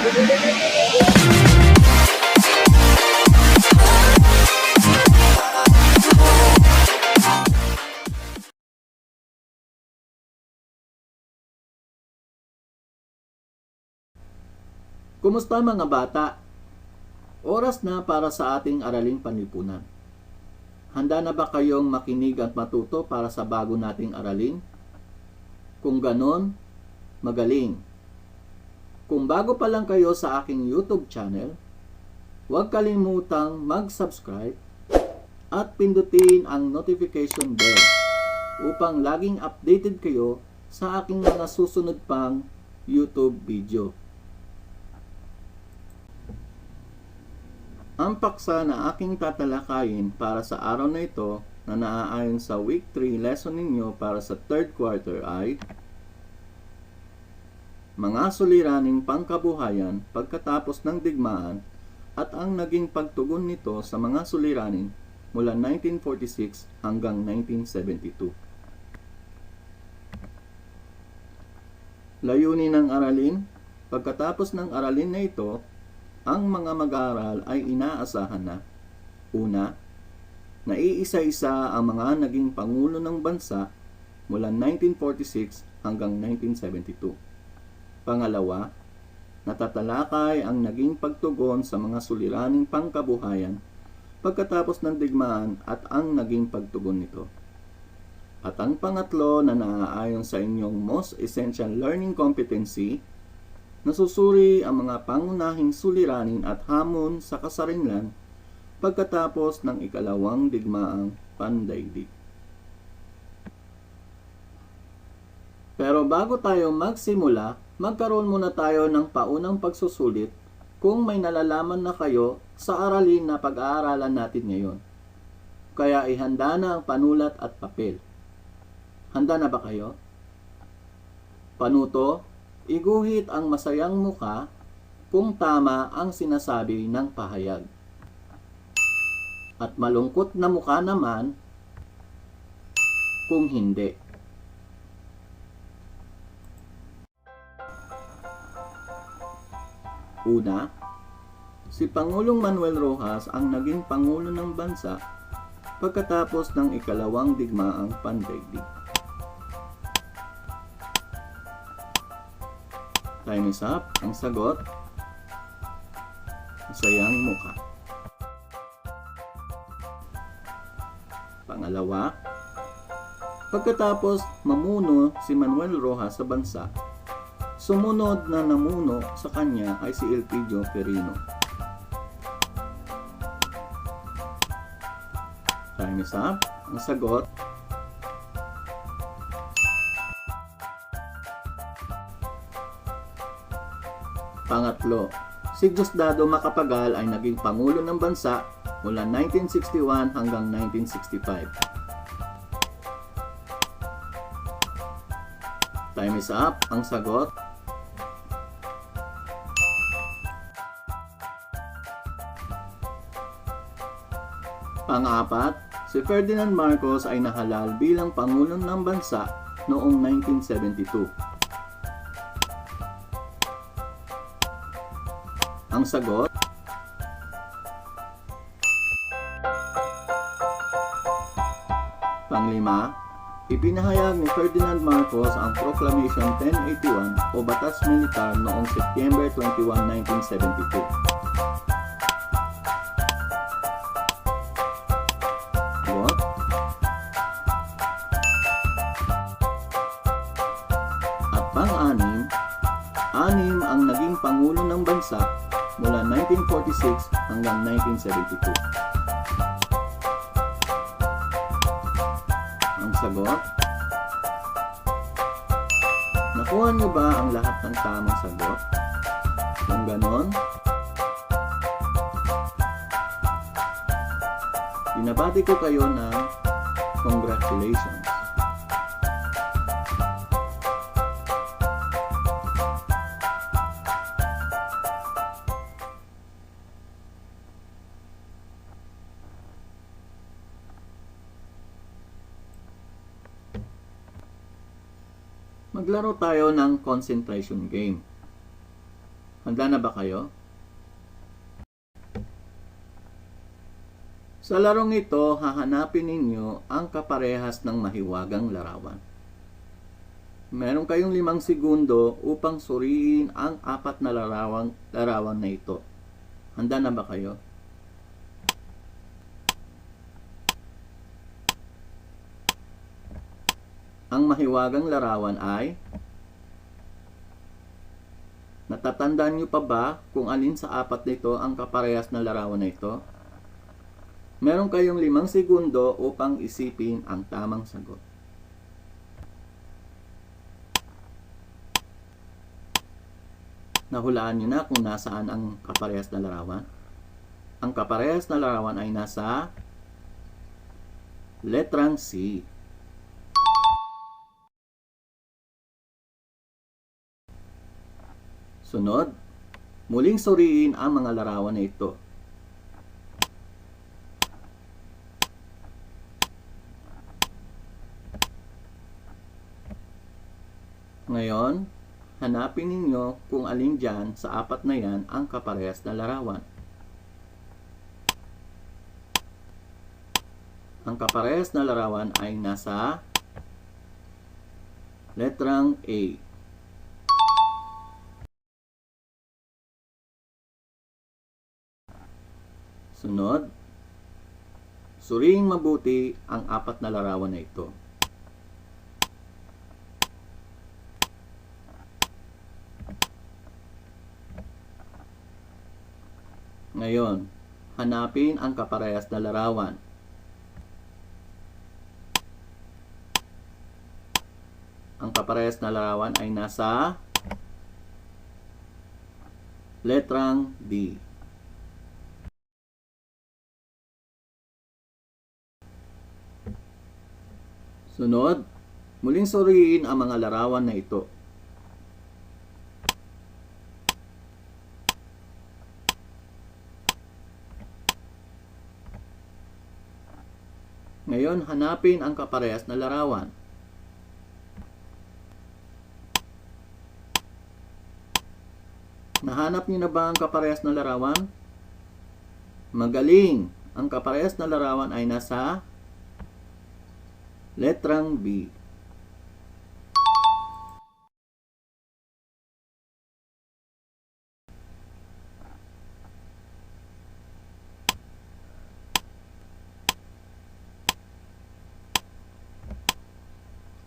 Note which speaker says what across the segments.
Speaker 1: Kumusta mga bata? Oras na para sa ating araling panlipunan. Handa na ba kayong makinig at matuto para sa bago nating aralin? Kung ganon, magaling. Kung bago pa lang kayo sa aking YouTube channel, huwag kalimutang mag-subscribe at pindutin ang notification bell upang laging updated kayo sa aking mga susunod pang YouTube video. Ang paksa na aking tatalakayin para sa araw na ito na naaayon sa Week 3 lesson ninyo para sa 3rd quarter ay mga suliraning pangkabuhayan pagkatapos ng digmaan at ang naging pagtugon nito sa mga suliranin mula 1946 hanggang 1972. Layunin ng aralin. Pagkatapos ng aralin na ito, ang mga mag-aaral ay inaasahan na una, naiisa-isa ang mga naging pangulo ng bansa mula 1946 hanggang 1972. Pangalawa, natatalakay ang naging pagtugon sa mga suliraning pangkabuhayan pagkatapos ng digmaan at ang naging pagtugon nito. At ang pangatlo na naaayon sa inyong most essential learning competency, nasusuri ang mga pangunahing suliranin at hamon sa kasarinlan pagkatapos ng ikalawang digmaang pandaigdig. Pero bago tayo magsimula, magkaroon muna tayo ng paunang pagsusulit kung may nalalaman na kayo sa aralin na pag-aaralan natin ngayon. Kaya ihanda na ang panulat at papel. Handa na ba kayo? Panuto, iguhit ang masayang muka kung tama ang sinasabi ng pahayag. At malungkot na muka naman kung hindi. Una, si Pangulong Manuel Roxas ang naging Pangulo ng Bansa pagkatapos ng ikalawang digmaang pandaigdig. Time is up. Ang sagot, masayang muka. Pangalawa, pagkatapos mamuno si Manuel Roxas sa bansa, sumunod na namuno sa kanya ay si Elpidio Quirino. Time is up. Ang sagot, pangatlo, si Diosdado Macapagal ay naging Pangulo ng Bansa mula 1961 hanggang 1965. Time is up. Ang sagot, pang-apat, si Ferdinand Marcos ay nahalal bilang Pangulo ng Bansa noong 1972. Ang sagot, panglima, ipinahayag ni Ferdinand Marcos ang Proclamation 1081 o Batas Militar noong September 21, 1972. Sagot, at pang-anim, anim ang naging Pangulo ng Bansa mula 1946 hanggang 1972. Ang sagot, nakuha niyo ba ang lahat ng tamang sagot? Kung ganon, binabati ko kayo ng congratulations. Maglaro tayo ng concentration game. Handa na ba kayo? Sa larong ito, hahanapin ninyo ang kaparehas ng mahiwagang larawan. Meron kayong 5 segundo upang suriin ang 4 na larawan na ito. Handa na ba kayo? Ang mahiwagang larawan ay, natatandaan nyo pa ba kung alin sa 4 nito ang kaparehas na larawan na ito? Meron kayong 5 segundo upang isipin ang tamang sagot. Nahulaan nyo na kung nasaan ang kaparehas na larawan? Ang kaparehas na larawan ay nasa letrang C. Sunod, muling suriin ang mga larawan na ito. Ngayon, hanapin ninyo kung alin dyan sa 4 na yan ang kaparehas na larawan. Ang kaparehas na larawan ay nasa letrang A. Sunod, suriin mabuti ang 4 na larawan na ito. Ngayon, hanapin ang kaparehas na larawan. Ang kaparehas na larawan ay nasa letrang D. Sunod, muling suriin ang mga larawan na ito. Ngayon, hanapin ang kaparehas na larawan. Nahanap niyo na ba ang kaparehas na larawan? Magaling! Ang kaparehas na larawan ay nasa letrang B.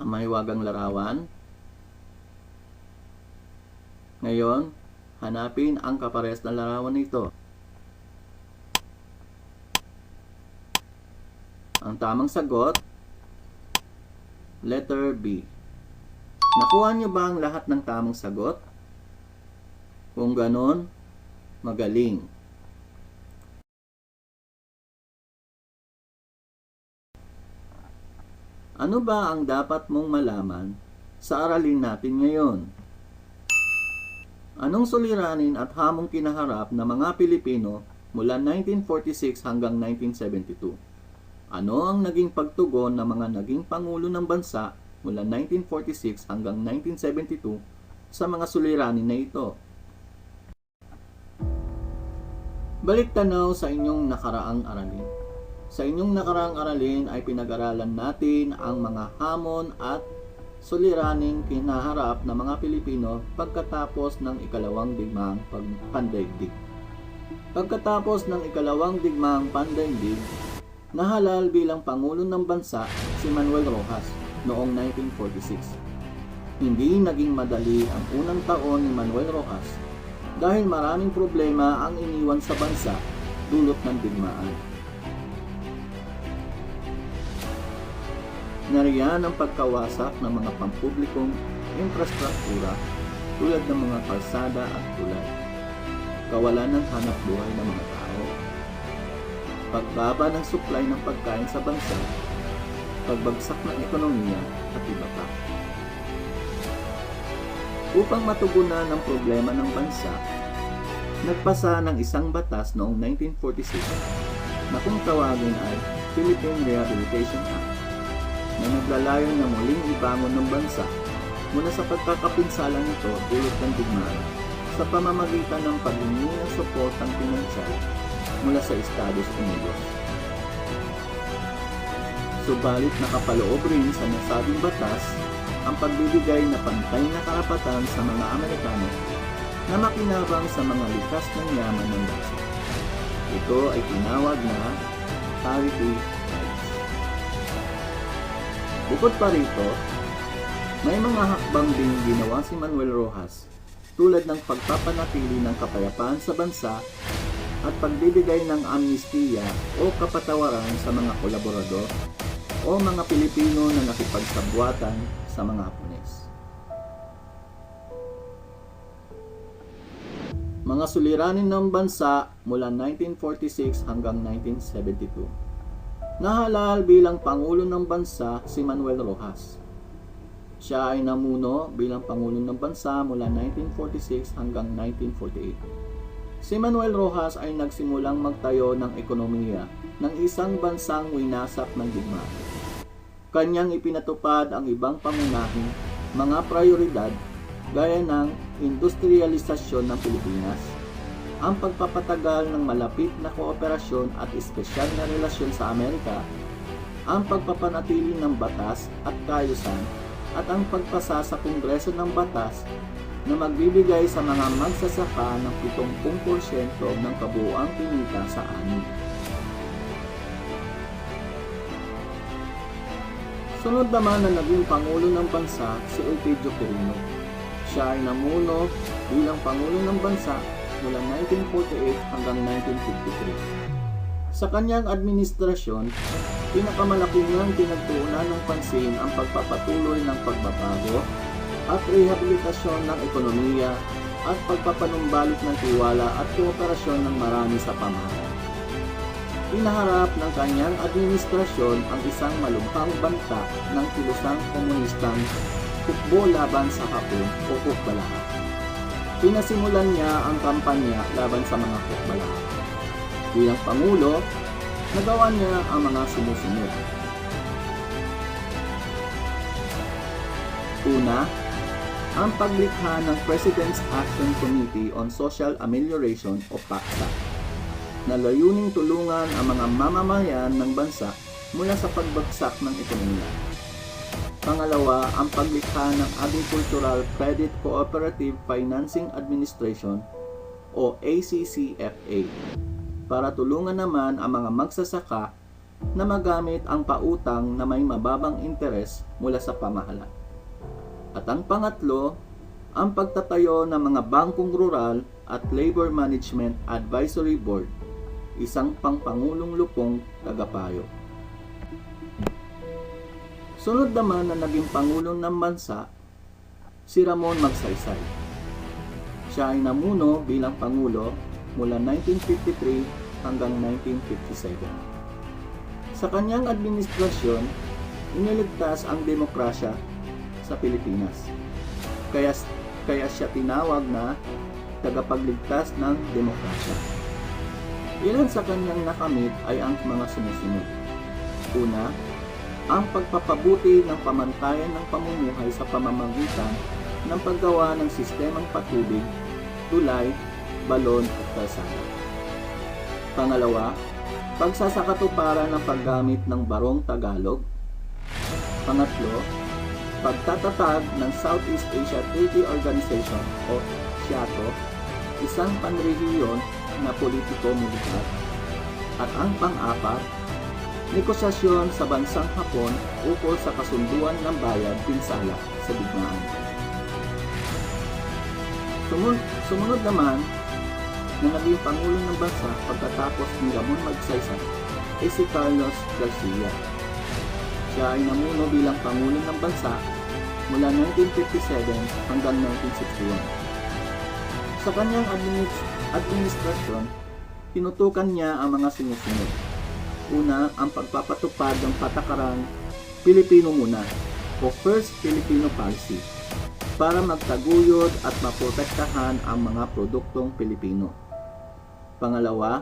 Speaker 1: Ang mahiwagang larawan. Ngayon, hanapin ang kaparehas na larawan nito. Ang tamang sagot, letter B. Nakuha niyo ba ang lahat ng tamang sagot? Kung ganon, magaling. Ano ba ang dapat mong malaman sa aralin natin ngayon? Anong suliranin at hamong kinaharap ng mga Pilipino mula 1946 hanggang 1972? Ano ang naging pagtugon ng mga naging pangulo ng bansa mula 1946 hanggang 1972 sa mga suliranin na ito? Balik tanaw sa inyong nakaraang aralin. Sa inyong nakaraang aralin ay pinag-aralan natin ang mga hamon at suliraning kinaharap ng mga Pilipino pagkatapos ng ikalawang digmaang pandaigdig. Pagkatapos ng ikalawang digmaang pandaigdig, nahalal bilang Pangulo ng Bansa si Manuel Rojas noong 1946. Hindi naging madali ang unang taon ni Manuel Rojas dahil maraming problema ang iniwan sa bansa dulot ng digmaan. Nariyan ang pagkawasak ng mga pampublikong infrastruktura tulad ng mga kalsada at tulay, kawalan ng hanap buhay ng mga tao, pagbaba ng supply ng pagkain sa bansa, pagbagsak ng ekonomiya at iba pa. Upang matugunan ang problema ng bansa, nagpasa ng isang batas noong 1946 na kung tawagin ay Philippine Rehabilitation Act na naglalayon na muling ibangon ng bansa mula sa pagkakapinsala nito dulot ng digmaan sa pamamagitan ng paghingi ng suportang pinansyal mula sa Estados Unidos. Subalit nakapaloob rin sa nasabing batas ang pagbibigay na pantay na karapatan sa mga Amerikano na makinabang sa mga likas ng yaman ng bansa. Ito ay tinawag na parity rights. Bukod pa rito, may mga hakbang ding ginawa si Manuel Rojas tulad ng pagpapanatili ng kapayapaan sa bansa at pagbibigay ng amnestiya o kapatawaran sa mga kolaborador o mga Pilipino na nakipagsabwatan sa mga Hapones. Mga suliranin ng bansa mula 1946 hanggang 1972. Nahalal bilang Pangulo ng Bansa si Manuel Rojas. Siya ay namuno bilang Pangulo ng Bansa mula 1946 hanggang 1948. Si Manuel Rojas ay nagsimulang magtayo ng ekonomiya ng isang bansang winasak ng digmaan. Kanyang ipinatupad ang ibang pangunahing mga prioridad gaya ng industrialisasyon ng Pilipinas, ang pagpapatagal ng malapit na kooperasyon at espesyal na relasyon sa Amerika, ang pagpapanatili ng batas at kaayusan, at ang pagpasa sa Kongreso ng batas na magbibigay sa mga magsasaka ng 70% ng kabuuang kinita sa ani. Sunod naman na naging Pangulo ng Bansa si Elpidio Quirino. Siya ay namuno bilang Pangulo ng Bansa mula 1948 hanggang 1953. Sa kanyang administrasyon, pinakamalaki niyang pinagtuunan ng pansin ang pagpapatuloy ng pagbabago at rehabilitasyon ng ekonomiya at pagpapanumbalik ng tiwala at kooperasyon ng marami sa pamahalaan. Pinaharap ng kanyang administrasyon ang isang malubhang banta ng kilusang komunistang hukbo laban sa Hapon o hukbalaha. Pinasimulan niya ang kampanya laban sa mga hukbalaha. Bilang Pangulo, nagawa niya ang mga sumusunod. Una, ang paglikha ng President's Action Committee on Social Amelioration o PACSA na layuning tulungan ang mga mamamayan ng bansa mula sa pagbagsak ng ekonomiya. Pangalawa, ang paglikha ng Agricultural Credit Cooperative Financing Administration o ACCFA para tulungan naman ang mga magsasaka na magamit ang pautang na may mababang interes mula sa pamahalaan. At ang pangatlo, ang pagtatayo ng mga bangkong rural at Labor Management Advisory Board, isang pangpangulong lupong tagapayo. Sunod naman na naging Pangulo ng Bansa, si Ramon Magsaysay. Siya ay namuno bilang Pangulo mula 1953 hanggang 1957. Sa kanyang administrasyon, iniligtas ang demokrasya sa Pilipinas. Kaya siya tinawag na tagapagligtas ng demokrasya. Ilan sa kanyang nakamit ay ang mga sumusunod. Una, ang pagpapabuti ng pamantayan ng pamumuhay sa pamamagitan ng paggawa ng sistemang patubig, tulay, balon at kalsada. Pangalawa, pagsasakatuparan ng paggamit ng barong Tagalog. Pangatlo, pagtatatag ng Southeast Asia Treaty Organization o SEATO, isang panrehiyon na politiko-militar. At ang pang-apat, negosasyon sa bansang Hapon ukol sa kasunduan ng bayad pinsala sa digmaan. Sumunod naman na naging Pangulo ng Bansa pagkatapos ni Ramon Magsaysay ay si Carlos Garcia. Siya ay namuno bilang Pangulo ng Bansa mula 1957 hanggang 1961. Sa kanyang administrasyon, tinutukan niya ang mga sinusunod. Una, ang pagpapatupad ng patakarang Pilipino muna o First Filipino Policy para magtaguyod at maprotektahan ang mga produktong Pilipino. Pangalawa,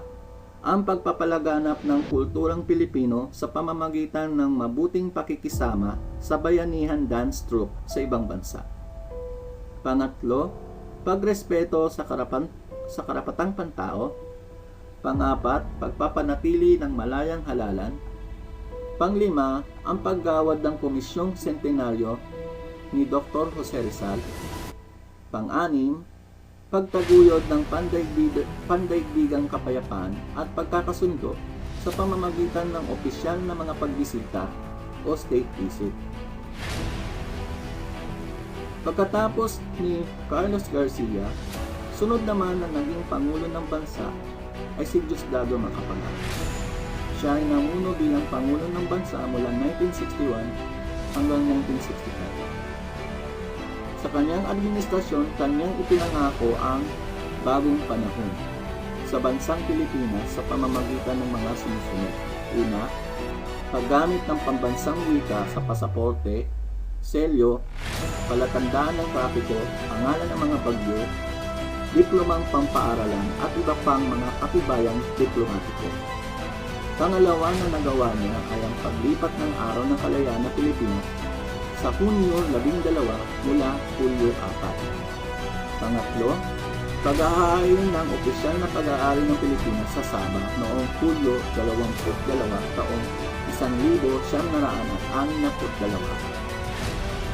Speaker 1: ang pagpapalaganap ng kulturang Pilipino sa pamamagitan ng mabuting pakikisama sa bayanihan dance troupe sa ibang bansa. Pangatlo, pagrespeto sa karapatang pantao. Pang-apat, pagpapanatili ng malayang halalan. Pang-lima, ang paggawad ng Komisyong Sentenaryo ni Dr. Jose Rizal. Pang-anim, pagtaguyod ng pandaigdigang kapayapaan at pagkakasundo sa pamamagitan ng opisyal na mga pagbisita o state visit. Pagkatapos ni Carlos Garcia, sunod naman na naging Pangulo ng Bansa ay si Diosdado Macapagal. Siya ay namuno bilang Pangulo ng Bansa mula 1961 hanggang 1965. Sa kanyang administrasyon, kanyang ipinangako ang bagong panahon sa bansang Pilipinas sa pamamagitan ng mga sumusunod. Una, paggamit ng pambansang wika sa pasaporte, selyo, palatandaan ng trapiko, pangalan ng mga bagyo, diplomang pampaaralan at iba pang mga katibayang diplomatiko. Pangalawa na nagawa niya ay ang paglipat ng Araw ng Kalayaan ng Pilipinas sa Hunyo 12 mula Hulyo 4. Pangatlo, pag-aari ng opisyal na pag-aari ng Pilipinas sa Sabah noong Hulyo 22 taong 1962.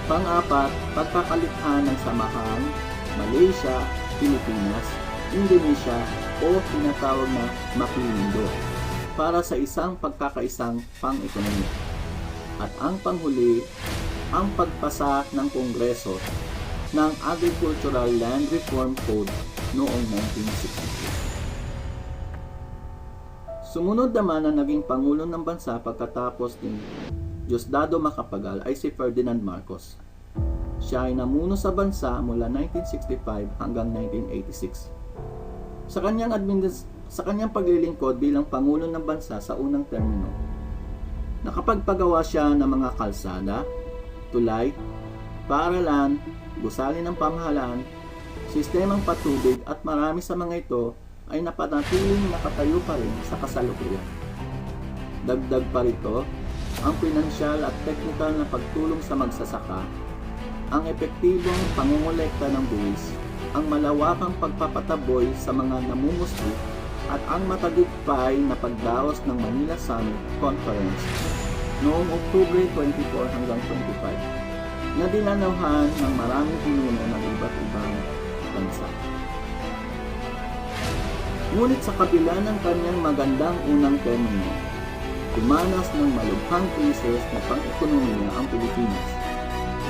Speaker 1: Pang-apat, pagkakalikha ng samahang Malaysia, Pilipinas, Indonesia o tinatawag na Maglindo para sa isang pagkakaisang pang-ekonomiya. At ang panghuli, ang pagpasa ng Kongreso ng Agricultural Land Reform Code noong 1962. Sumunod naman na naging Pangulo ng Bansa pagkatapos ni Diosdado Macapagal ay si Ferdinand Marcos. Siya ay namuno sa bansa mula 1965 hanggang 1986. Sa kanyang paglilingkod bilang Pangulo ng Bansa sa unang termino, nakapagpagawa siya ng mga kalsada, tulay, paaralan, gusali ng pamahalaan, sistemang patubig at marami sa mga ito ay napanatiling nakatayo pa rin sa kasalukuyan. Dagdag pa rito, ang pinansyal at technical na pagtulong sa magsasaka, ang epektibong pangongolekta ng buwis, ang malawakang pagpapataboy sa mga namumusti at ang matagumpay na pagdaos ng Manila Summit Conference noong Oktubre 24 hanggang 25 na dinanawan ng maraming pinuno ng iba't ibang bansa. Ngunit sa kabila ng kanyang magandang unang termino, dumanas ng malubhang krisis na pang-ekonomiya ang Pilipinas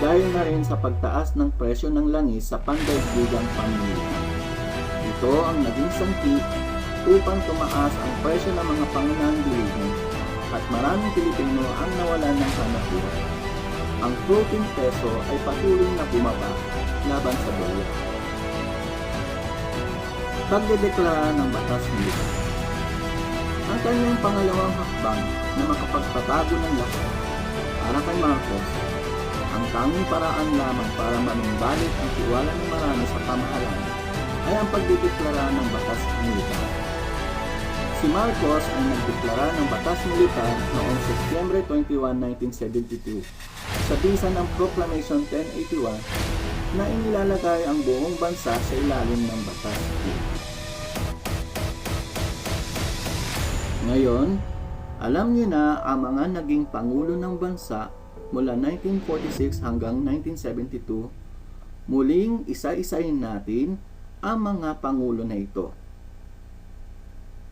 Speaker 1: dahil na rin sa pagtaas ng presyo ng langis sa pandaigdigang pamilihan. Ito ang naging sangkip upang tumaas ang presyo ng mga pangunahing bilihin at maraming Pilipino ang nawalan ng hanapbuhay. Ang floating peso ay patuloy na bumaba laban sa dolyar. Pagdedeklara ng batas militar. Ang kanyang pangalawang hakbang na makapagpabago ng lahat para kay Marcos, ang tanging paraan lamang para manumbalik ang tiwala ng marami sa pamahalaan ay ang pagdedeklara ng batas militar. Si Marcos ay nagdeklara ng batas militar noong Setyembre 21, 1972 sa bisa ng Proclamation 1081 na inilalagay ang buong bansa sa ilalim ng batas militar. Ngayon, alam niyo na ang mga naging pangulo ng bansa mula 1946 hanggang 1972. Muling isa-isahin natin ang mga pangulo na ito.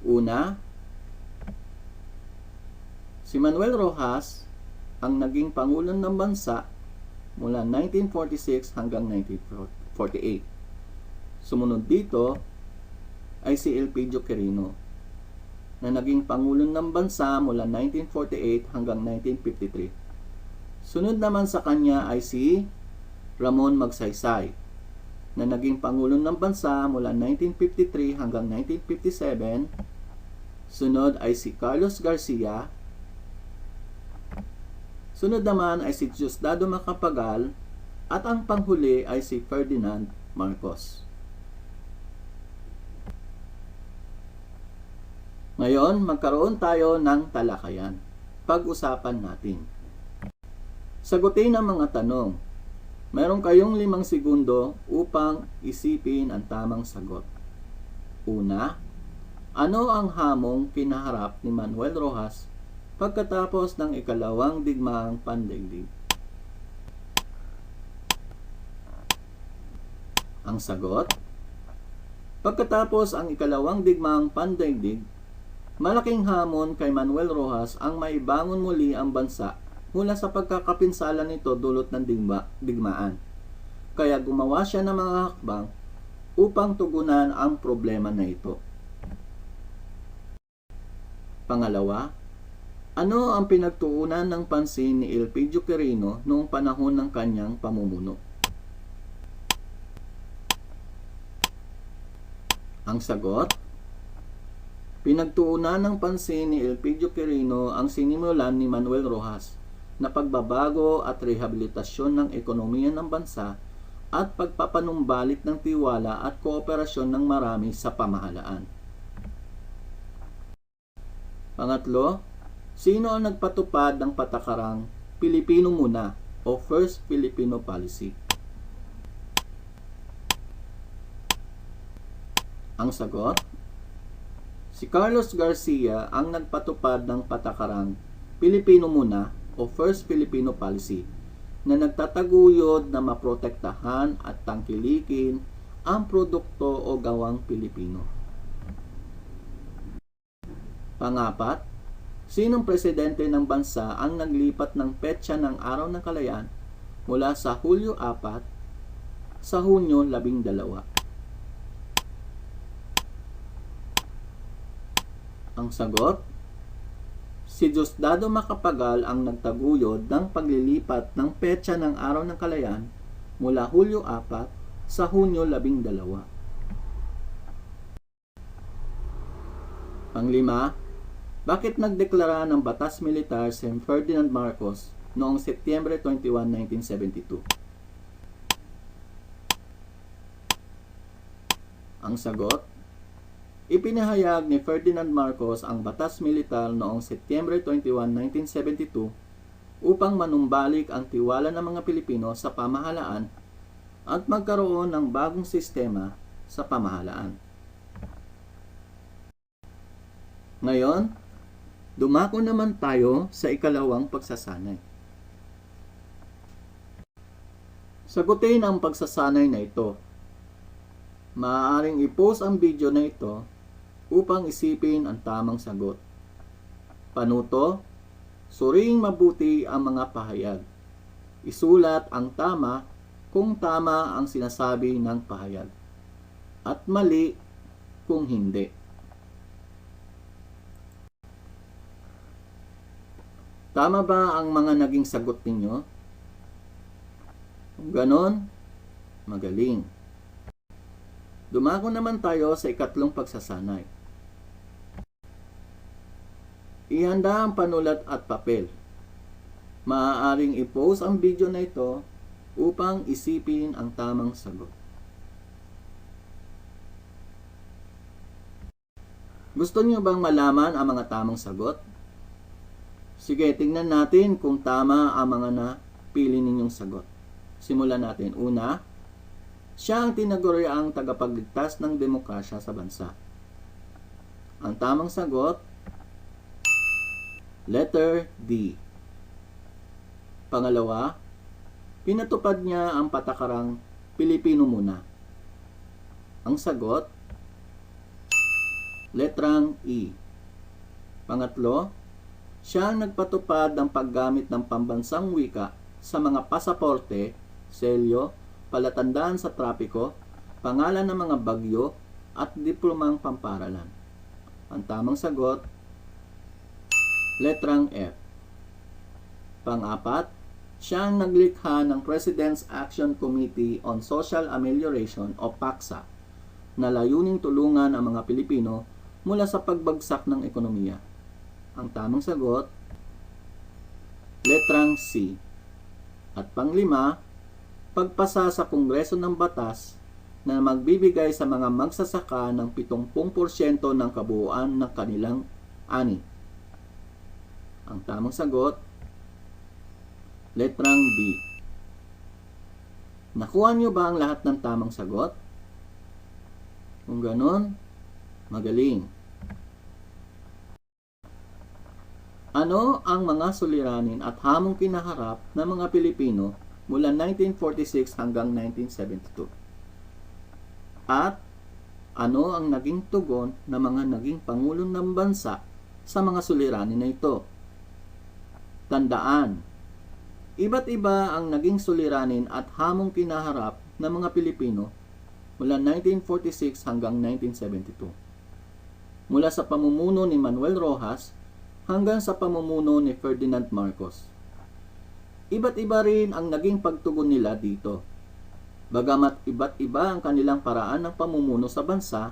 Speaker 1: Una, si Manuel Rojas ang naging pangulo ng bansa mula 1946 hanggang 1948. Sumunod dito ay si Elpidio Quirino na naging pangulo ng bansa mula 1948 hanggang 1953. Sunod naman sa kanya ay si Ramon Magsaysay na naging pangulo ng bansa mula 1953 hanggang 1957. Sunod ay si Carlos Garcia. Sunod naman ay si Diosdado Macapagal at ang panghuli ay si Ferdinand Marcos. Ngayon, magkaroon tayo ng talakayan. Pag-usapan natin. Sagutin ang mga tanong. Meron kayong 5 segundo upang isipin ang tamang sagot. Una, ano ang hamong kinaharap ni Manuel Rojas pagkatapos ng ikalawang digmaang pandaigdig? Ang sagot, pagkatapos ang ikalawang digmaang pandaigdig, malaking hamon kay Manuel Rojas ang maibangon muli ang bansa mula sa pagkakapinsala nito dulot ng digmaan. Kaya gumawa siya ng mga hakbang upang tugunan ang problema na ito. Pangalawa, ano ang pinagtuunan ng pansin ni Elpidio Quirino noong panahon ng kanyang pamumuno? Ang sagot, pinagtuunan ng pansin ni Elpidio Quirino ang sinimulan ni Manuel Rojas na pagbabago at rehabilitasyon ng ekonomiya ng bansa at pagpapanumbalik ng tiwala at kooperasyon ng marami sa pamahalaan. Pangatlo, sino ang nagpatupad ng patakarang Pilipino Muna o First Filipino Policy? Ang sagot, si Carlos Garcia ang nagpatupad ng patakarang Pilipino Muna o First Filipino Policy na nagtataguyod na maprotektahan at tangkilikin ang produkto o gawang Pilipino. Pangapat, sinong presidente ng bansa ang naglipat ng petsa ng Araw ng Kalayaan mula sa Hulyo 4 sa Hunyo 12? Ang sagot, si Diosdado Macapagal ang nagtaguyod ng paglilipat ng petsa ng Araw ng Kalayaan mula Hulyo 4 sa Hunyo 12. Panglima, bakit nagdeklara ng batas militar si Ferdinand Marcos noong Setyembre 21, 1972? Ang sagot, ipinahayag ni Ferdinand Marcos ang batas militar noong Setyembre 21, 1972 upang manumbalik ang tiwala ng mga Pilipino sa pamahalaan at magkaroon ng bagong sistema sa pamahalaan. Ngayon, dumako naman tayo sa ikalawang pagsasanay. Sagutin ang pagsasanay na ito. Maaaring i-post ang video na ito upang isipin ang tamang sagot. Panuto, suriing mabuti ang mga pahayag. Isulat ang tama kung tama ang sinasabi ng pahayag at mali kung hindi. Tama ba ang mga naging sagot ninyo? Kung ganon, magaling. Dumako naman tayo sa ikatlong pagsasanay. Ihanda ang panulat at papel. Maaaring i-post ang video na ito upang isipin ang tamang sagot. Gusto niyo bang malaman ang mga tamang sagot? Sige, tingnan natin kung tama ang mga napili ninyong sagot. Simulan natin. Una, siya ang tinaguriang tagapagligtas ng demokrasya sa bansa. Ang tamang sagot, letter D. Pangalawa, pinatupad niya ang patakarang Pilipino Muna. Ang sagot, letrang E. Pangatlo, siya ang nagpatupad ng paggamit ng pambansang wika sa mga pasaporte, selyo, palatandaan sa trapiko, pangalan ng mga bagyo, at diplomang pamparalan. Ang tamang sagot, letrang F. Pang-apat, siya ang naglikha ng President's Action Committee on Social Amelioration o PACSA na layuning tulungan ang mga Pilipino mula sa pagbagsak ng ekonomiya. Ang tamang sagot, letrang C. At panglima, pagpasa sa Kongreso ng batas na magbibigay sa mga magsasaka ng 70% ng kabuuan ng kanilang ani. Ang tamang sagot, letrang B. Nakuha niyo ba ang lahat ng tamang sagot? Kung ganon, magaling. Ano ang mga suliranin at hamong kinaharap ng mga Pilipino mula 1946 hanggang 1972? At ano ang naging tugon ng mga naging pangulo ng bansa sa mga suliranin na ito? Tandaan, iba't iba ang naging suliranin at hamong kinaharap ng mga Pilipino mula 1946 hanggang 1972. Mula sa pamumuno ni Manuel Rojas hanggang sa pamumuno ni Ferdinand Marcos. Iba't iba rin ang naging pagtugon nila dito. Bagamat iba't iba ang kanilang paraan ng pamumuno sa bansa,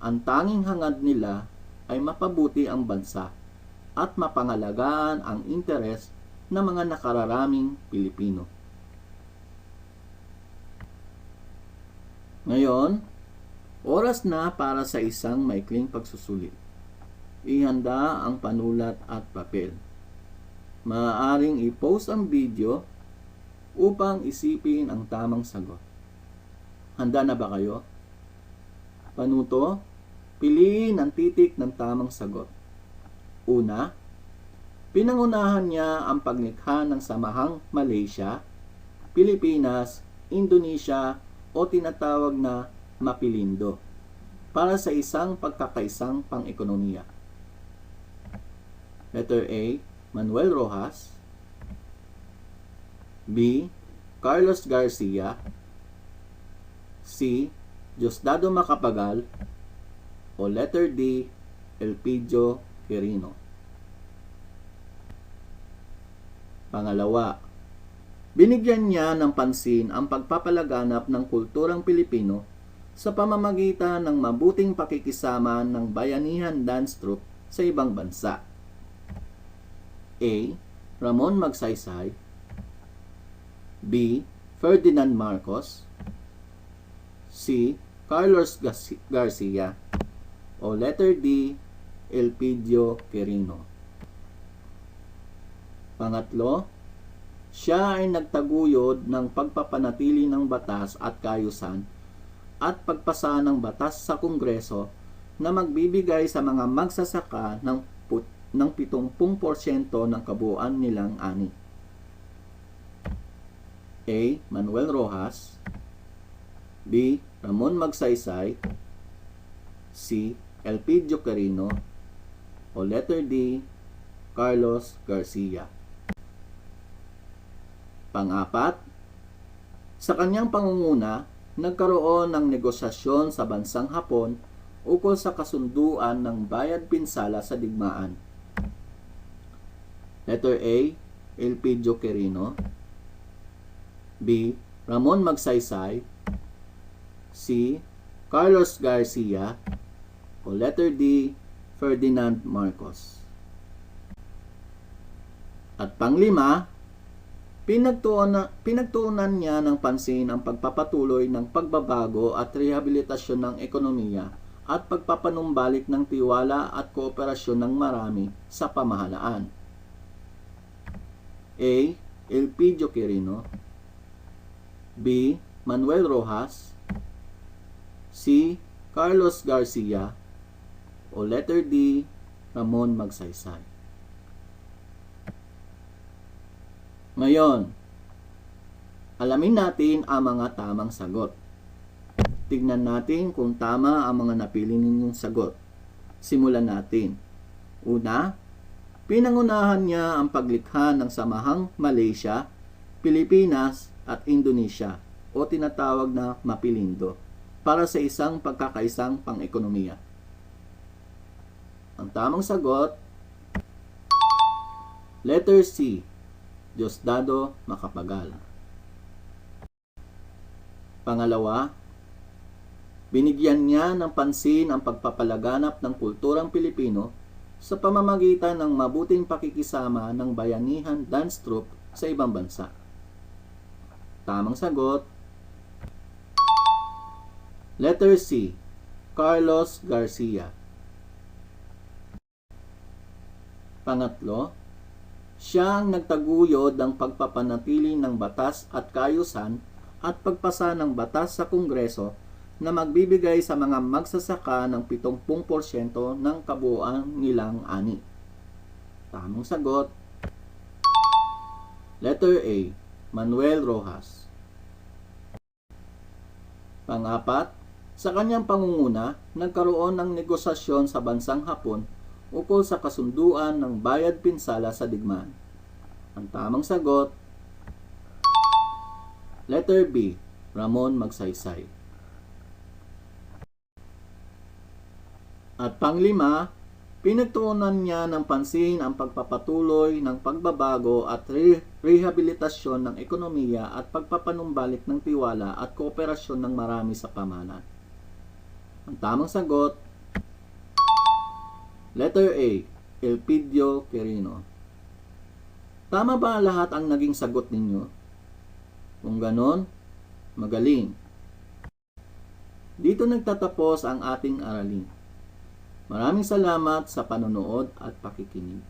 Speaker 1: ang tanging hangad nila ay mapabuti ang bansa at mapangalagaan ang interes ng mga nakararaming Pilipino. Ngayon, oras na para sa isang maikling pagsusulit. Ihanda ang panulat at papel. Maaaring i-post ang video upang isipin ang tamang sagot. Handa na ba kayo? Panuto, piliin ang titik ng tamang sagot. Una, pinangunahan niya ang paglikha ng Samahang Malaysia, Pilipinas, Indonesia o tinatawag na Mapilindo para sa isang pagkakaisang pang-ekonomiya. Letter A, Manuel Rojas. B, Carlos Garcia. C, Diosdado Macapagal. O letter D, Elpidio Quirino. Pangalawa, binigyan niya ng pansin ang pagpapalaganap ng kulturang Pilipino sa pamamagitan ng mabuting pakikisama ng bayanihan dance troupe sa ibang bansa. A, Ramon Magsaysay. B, Ferdinand Marcos. C, Carlos Garcia. O letter D, Elpidio Quirino. Pangatlo, siya ay nagtaguyod ng pagpapanatili ng batas at kaayusan at pagpasa ng batas sa Kongreso na magbibigay sa mga magsasaka ng 70% ng kabuuan nilang ani. A, Manuel Rojas. B, Ramon Magsaysay. C, Elpidio Quirino. O letter D, Carlos Garcia. Pang-apat, sa kanyang pangunguna, nagkaroon ng negosasyon sa bansang Hapon ukol sa kasunduan ng bayad pinsala sa digmaan. Letter A, Elpidio Quirino. B, Ramon Magsaysay. C, Carlos Garcia. O letter D, Ferdinand Marcos. At panglima, pinagtuunan niya ng pansin ang pagpapatuloy ng pagbabago at rehabilitasyon ng ekonomiya at pagpapanumbalik ng tiwala at kooperasyon ng marami sa pamahalaan. A, Elpidio Quirino. B, Manuel Rojas. C, Carlos Garcia. O letter D, Ramon Magsaysay. Ngayon, alamin natin ang mga tamang sagot. Tignan natin kung tama ang mga napili ninyong sagot. Simulan natin. Una, pinangunahan niya ang paglikha ng Samahang Malaysia, Pilipinas at Indonesia o tinatawag na Mapilindo para sa isang pagkakaisang pang-ekonomiya. Ang tamang sagot, letter C, Diosdado Macapagal. Pangalawa, binigyan niya ng pansin ang pagpapalaganap ng kulturang Pilipino sa pamamagitan ng mabuting pakikisama ng bayanihan dance troupe sa ibang bansa. Tamang sagot, letter C, Carlos Garcia. Pangatlo, siya ang nagtaguyod ng pagpapanatili ng batas at kaayusan at pagpasa ng batas sa Kongreso na magbibigay sa mga magsasaka ng 70% ng kabuuan nilang ani. Tamang sagot, letter A, Manuel Rojas. Pang-apat, sa kanyang pangunguna, nagkaroon ng negosasyon sa bansang Hapon ukol sa kasunduan ng bayad pinsala sa digmaan. Ang tamang sagot, letter B, Ramon Magsaysay. At pang-lima, pinagtuunan niya ng pansin ang pagpapatuloy ng pagbabago at rehabilitasyon ng ekonomiya at pagpapanumbalik ng tiwala at kooperasyon ng marami sa pamahalaan. Ang tamang sagot, letter A, Elpidio Quirino. Tama ba lahat ang naging sagot ninyo? Kung ganon, magaling. Dito nagtatapos ang ating aralin. Maraming salamat sa panonood at pakikinig.